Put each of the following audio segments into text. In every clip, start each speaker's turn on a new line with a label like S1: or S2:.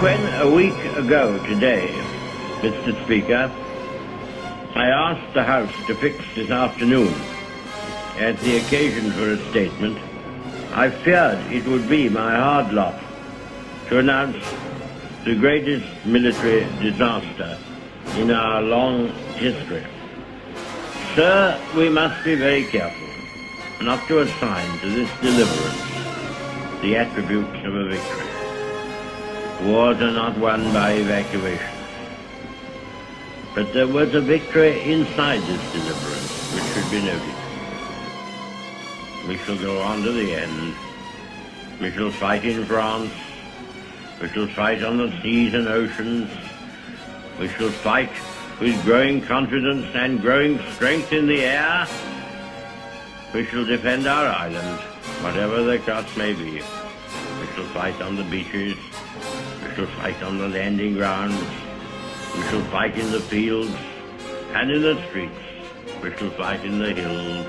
S1: When a week ago today, Mr. Speaker, I asked the House to fix this afternoon as the occasion for a statement, I feared it would be my hard lot to announce the greatest military disaster in our long history. Sir, we must be very careful not to assign to this deliverance the attributes of a victory. Wars are not won by evacuation. But there was a victory inside this deliverance which should be noted. We shall go on to the end. We shall fight in France. We shall fight on the seas and oceans. We shall fight with growing confidence and growing strength in the air. We shall defend our island, whatever the cost may be. We shall fight on the beaches. We shall fight on the landing grounds. We shall fight in the fields and in the streets. We shall fight in the hills.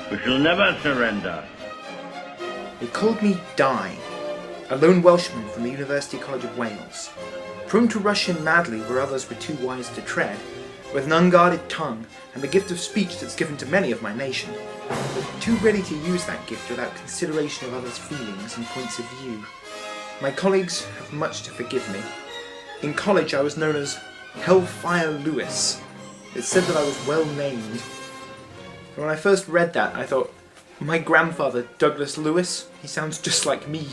S1: We shall never surrender.
S2: They called me Di, a lone Welshman from the University College of Wales, prone to rush in madly where others were too wise to tread, with an unguarded tongue and the gift of speech that's given to many of my nation, but too ready to use that gift without consideration of others' feelings and points of view. My colleagues have much to forgive me. In college I was known as Hellfire Lewis. It said that I was well named. And when I first read that, I thought, my grandfather, Douglas Lewis, he sounds just like me.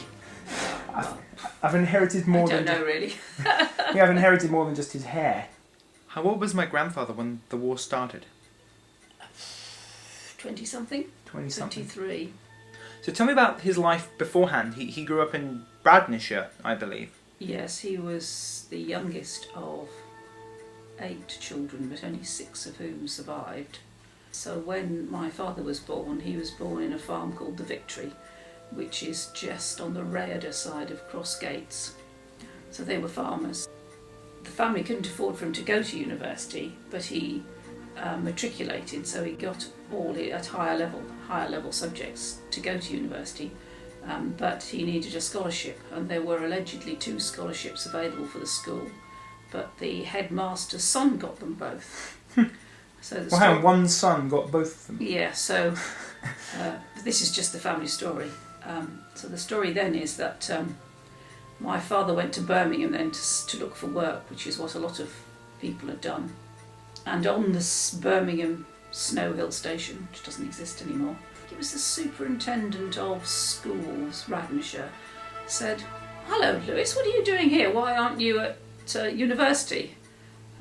S2: I've inherited more
S3: I don't know really.
S4: Yeah, I've inherited more than just his hair.
S2: How old was my grandfather when the war started?
S3: 20-something?
S2: 20-something.
S3: 23.
S2: So tell me about his life beforehand. He grew up in Bradnishire, I believe.
S3: Yes, he was the youngest of 8 children, but only 6 of whom survived. So when my father was born, he was born in a farm called the Victory, which is just on the Rhayader side of Cross Gates. So they were farmers. The family couldn't afford for him to go to university, but he matriculated, so he got all at higher level subjects to go to university. But he needed a scholarship, and there were allegedly 2 scholarships available for the school, but the headmaster's son got them both. So
S4: One son got both of them.
S3: Yeah, so this is just the family story. So the story then is that my father went to Birmingham then to look for work, which is what a lot of people had done. And on this Birmingham Snow Hill station, which doesn't exist anymore, it was the superintendent of schools, Radnorshire, said, "Hello, Lewis, what are you doing here? Why aren't you at university?"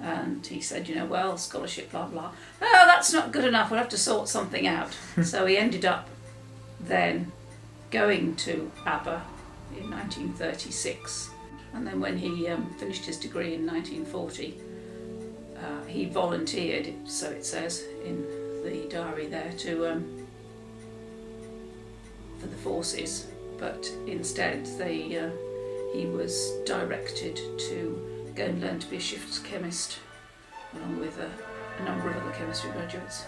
S3: And he said, well, scholarship, blah, blah. "Oh, that's not good enough, we'll have to sort something out." So he ended up then going to ABBA in 1936. And then when he finished his degree in 1940, he volunteered, so it says in the diary there, for the forces, but instead he was directed to go and learn to be a shifts chemist, along with a number of other chemistry graduates,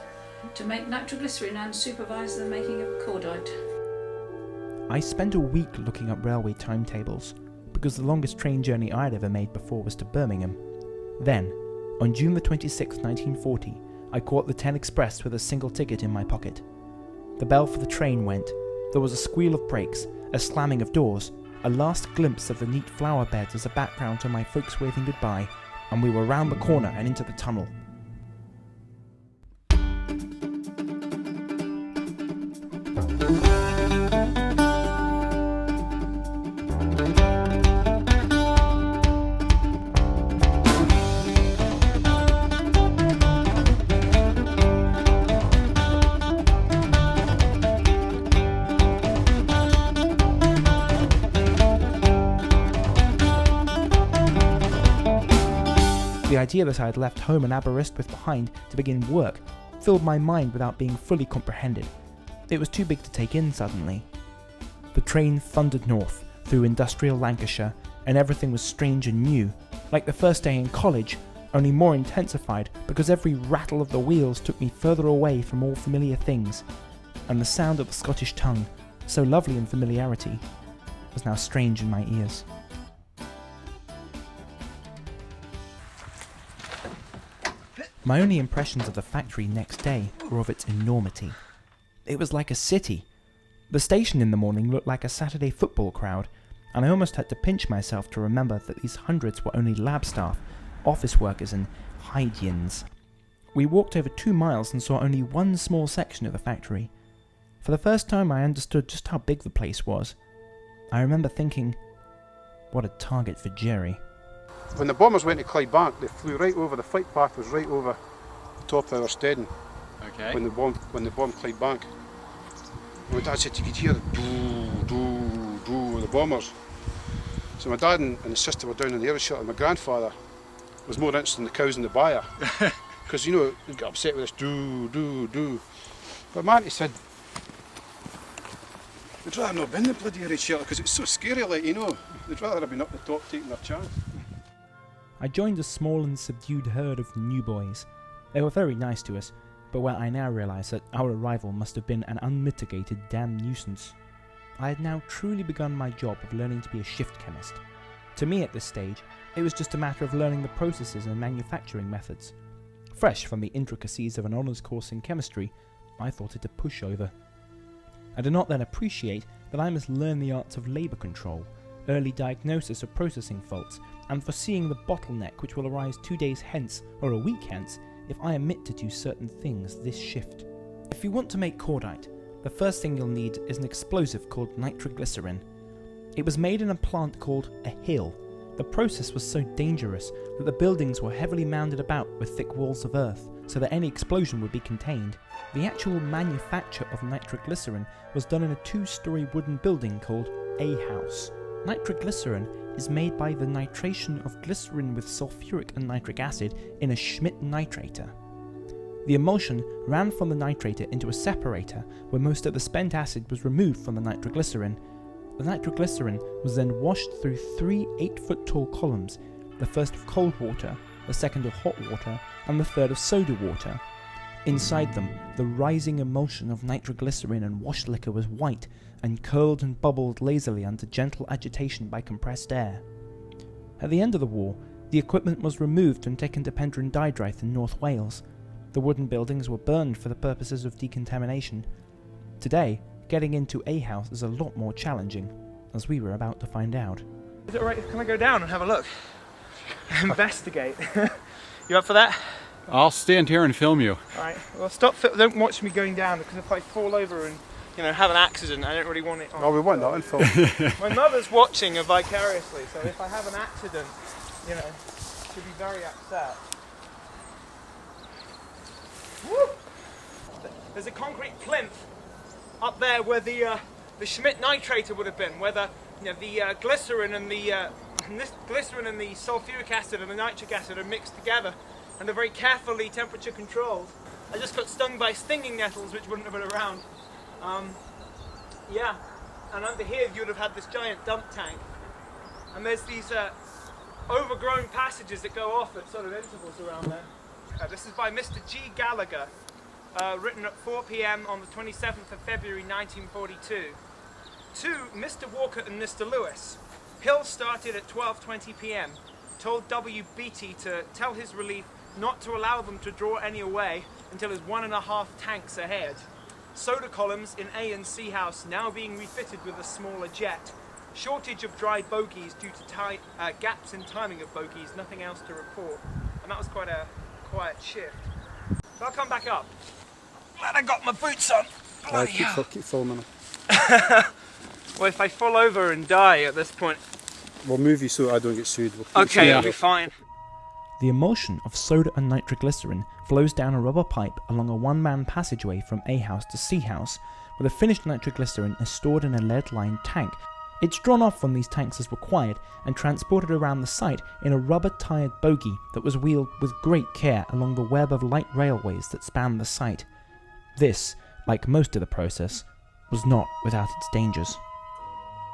S3: to make nitroglycerine and supervise the making of cordite.
S5: I spent a week looking up railway timetables, because the longest train journey I'd ever made before was to Birmingham. Then, on June the 26th, 1940, I caught the 10 Express with a single ticket in my pocket. The bell for the train went, there was a squeal of brakes, a slamming of doors, a last glimpse of the neat flower beds as a background to my folks waving goodbye, and we were round the corner and into the tunnel. The idea that I had left home and Aberystwyth behind to begin work filled my mind without being fully comprehended. It was too big to take in suddenly. The train thundered north through industrial Lancashire, and everything was strange and new, like the first day in college, only more intensified because every rattle of the wheels took me further away from all familiar things, and the sound of the Scottish tongue, so lovely in familiarity, was now strange in my ears. My only impressions of the factory next day were of its enormity. It was like a city. The station in the morning looked like a Saturday football crowd, and I almost had to pinch myself to remember that these hundreds were only lab staff, office workers and hygiens. We walked over 2 miles and saw only one small section of the factory. For the first time I understood just how big the place was. I remember thinking, what a target for Jerry.
S6: When the bombers went to Clydebank, they flew right over, the flight path was right over the top of our steading.
S7: Okay.
S6: When they bombed Clydebank. And my dad said you could hear the doo of the bombers. So my dad and his sister were down in the air shot, and my grandfather was more interested in the cows and the byre. Because, you know, they got upset with this doo. But man, he said, they'd rather not been in the bloody air shelter because it's so scary, like, you know. They'd rather have been up the top taking their chance.
S5: I joined a small and subdued herd of new boys. They were very nice to us, but where I now realise that our arrival must have been an unmitigated damn nuisance. I had now truly begun my job of learning to be a shift chemist. To me at this stage, it was just a matter of learning the processes and manufacturing methods. Fresh from the intricacies of an honours course in chemistry, I thought it a pushover. I did not then appreciate that I must learn the arts of labour control, early diagnosis of processing faults, and foreseeing the bottleneck which will arise 2 days hence or a week hence if I omit to do certain things this shift. If you want to make cordite, the first thing you'll need is an explosive called nitroglycerine. It was made in a plant called a hill. The process was so dangerous that the buildings were heavily mounded about with thick walls of earth so that any explosion would be contained. The actual manufacture of nitroglycerine was done in a 2-storey wooden building called a house. Nitroglycerine is made by the nitration of glycerin with sulfuric and nitric acid in a Schmidt nitrator. The emulsion ran from the nitrator into a separator where most of the spent acid was removed from the nitroglycerine. The nitroglycerine was then washed through 3 8-foot-tall columns, the first of cold water, the second of hot water, and the third of soda water. Inside them, the rising emulsion of nitroglycerine and wash liquor was white and curled and bubbled lazily under gentle agitation by compressed air. At the end of the war, the equipment was removed and taken to Penrhyn Dydriaith in North Wales. The wooden buildings were burned for the purposes of decontamination. Today, getting into a house is a lot more challenging, as we were about to find out.
S4: Is it alright? Can I go down and have a look? Investigate. You up for that?
S7: I'll stand here and film you.
S4: Alright, well don't watch me going down, because if I fall over and, you know, have an accident, I don't really want it on.
S6: Oh, we want that on film.
S4: My mother's watching vicariously, so if I have an accident, you know, she'll be very upset. Woo! There's a concrete plinth up there where the Schmidt nitrator would have been, where the glycerin and the sulfuric acid and the nitric acid are mixed together and are very carefully temperature controlled. I just got stung by stinging nettles which wouldn't have been around. Yeah, and under here you would have had this giant dump tank. And there's these overgrown passages that go off at sort of intervals around there. This is by Mr. G. Gallagher, written at 4 p.m. on the 27th of February 1942. To Mr. Walker and Mr. Lewis. Hill started at 12:20 p.m. Told W. Beatty to tell his relief not to allow them to draw any away until his 1.5 tanks ahead. Soda columns in A and C house now being refitted with a smaller jet. Shortage of dry bogies due to gaps in timing of bogies, nothing else to report. And that was quite a quiet shift. So I'll come back up. Glad I got my boots on.
S6: Keep filming.
S4: Well, if I fall over and die at this point...
S6: We'll move you so I don't get sued.
S4: Okay, I'll be fine.
S5: The emulsion of soda and nitroglycerin flows down a rubber pipe along a one-man passageway from A house to C house, where the finished nitroglycerin is stored in a lead-lined tank. It's drawn off from these tanks as required and transported around the site in a rubber-tired bogie that was wheeled with great care along the web of light railways that spanned the site. This, like most of the process, was not without its dangers.